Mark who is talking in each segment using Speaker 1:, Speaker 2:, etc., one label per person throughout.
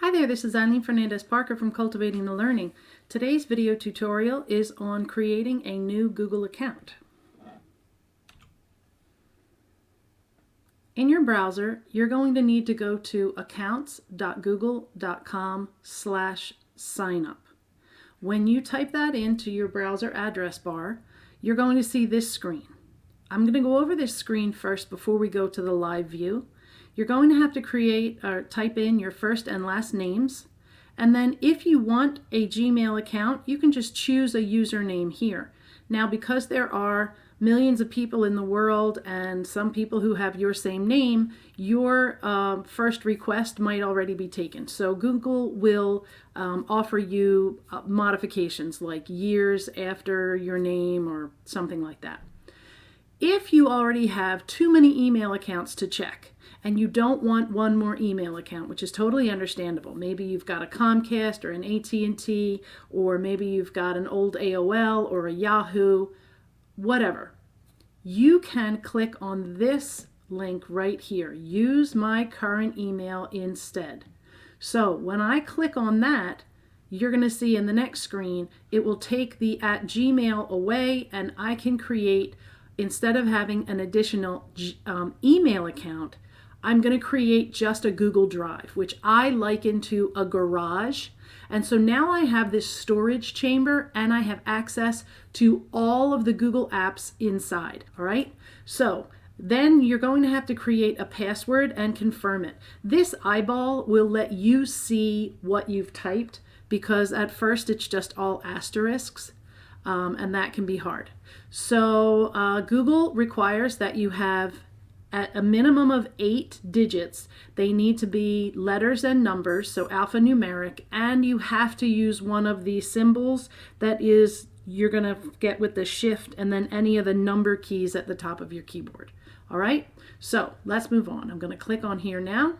Speaker 1: Hi there, this is Eileen Fernandez Parker from Cultivating the Learning. Today's video tutorial is on creating a new Google account. In your browser, you're going to need to go to accounts.google.com/signup. When you type that into your browser address bar, you're going to see this screen. I'm going to go over this screen first before we go to the live view. You're going to have to create or type in your first and last names. And then if you want a Gmail account, you can just choose a username here. Now, because there are millions of people in the world and some people who have your same name, your first request might already be taken. So Google will offer you modifications like years after your name or something like that. If you already have too many email accounts to check and you don't want one more email account, which is totally understandable. Maybe you've got a Comcast or an AT&T, or maybe you've got an old AOL or a Yahoo, whatever. You can click on this link right here. Use my current email instead. So when I click on that, you're going to see in the next screen, it will take the @Gmail away, and I can create, instead of having an additional email account, I'm going to create just a Google Drive, which I liken to a garage. And so now I have this storage chamber and I have access to all of the Google apps inside. All right. So then you're going to have to create a password and confirm it. This eyeball will let you see what you've typed, because at first it's just all asterisks. And that can be hard. So Google requires that you have at a minimum of 8 digits. They need to be letters and numbers, so alphanumeric, and you have to use one of the symbols that is you're going to get with the shift and then any of the number keys at the top of your keyboard. All right, so let's move on. I'm going to click on here now.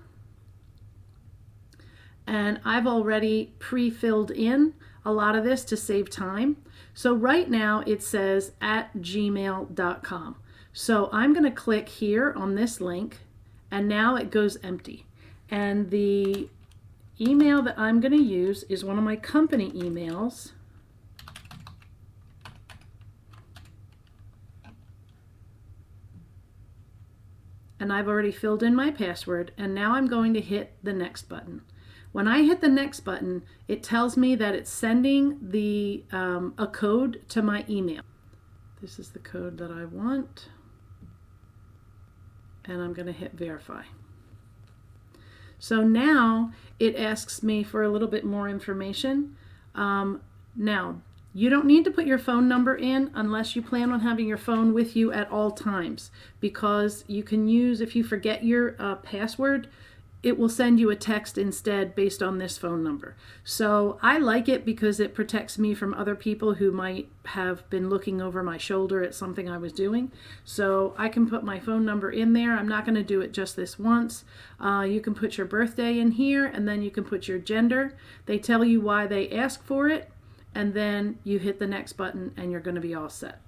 Speaker 1: And I've already pre-filled in a lot of this to save time. So right now it says @gmail.com. So I'm going to click here on this link, and now it goes empty. And the email that I'm going to use is one of my company emails. And I've already filled in my password, and now I'm going to hit the next button. When I hit the next button, it tells me that it's sending the a code to my email. This is the code that I want. And I'm going to hit verify. So now it asks me for a little bit more information. Now, you don't need to put your phone number in unless you plan on having your phone with you at all times, because you can use, if you forget your password, it will send you a text instead based on this phone number. So I like it because it protects me from other people who might have been looking over my shoulder at something I was doing. So I can put my phone number in there. I'm not going to do it just this once. You can put your birthday in here, and then you can put your gender. They tell you why they ask for it, and then you hit the next button and you're going to be all set.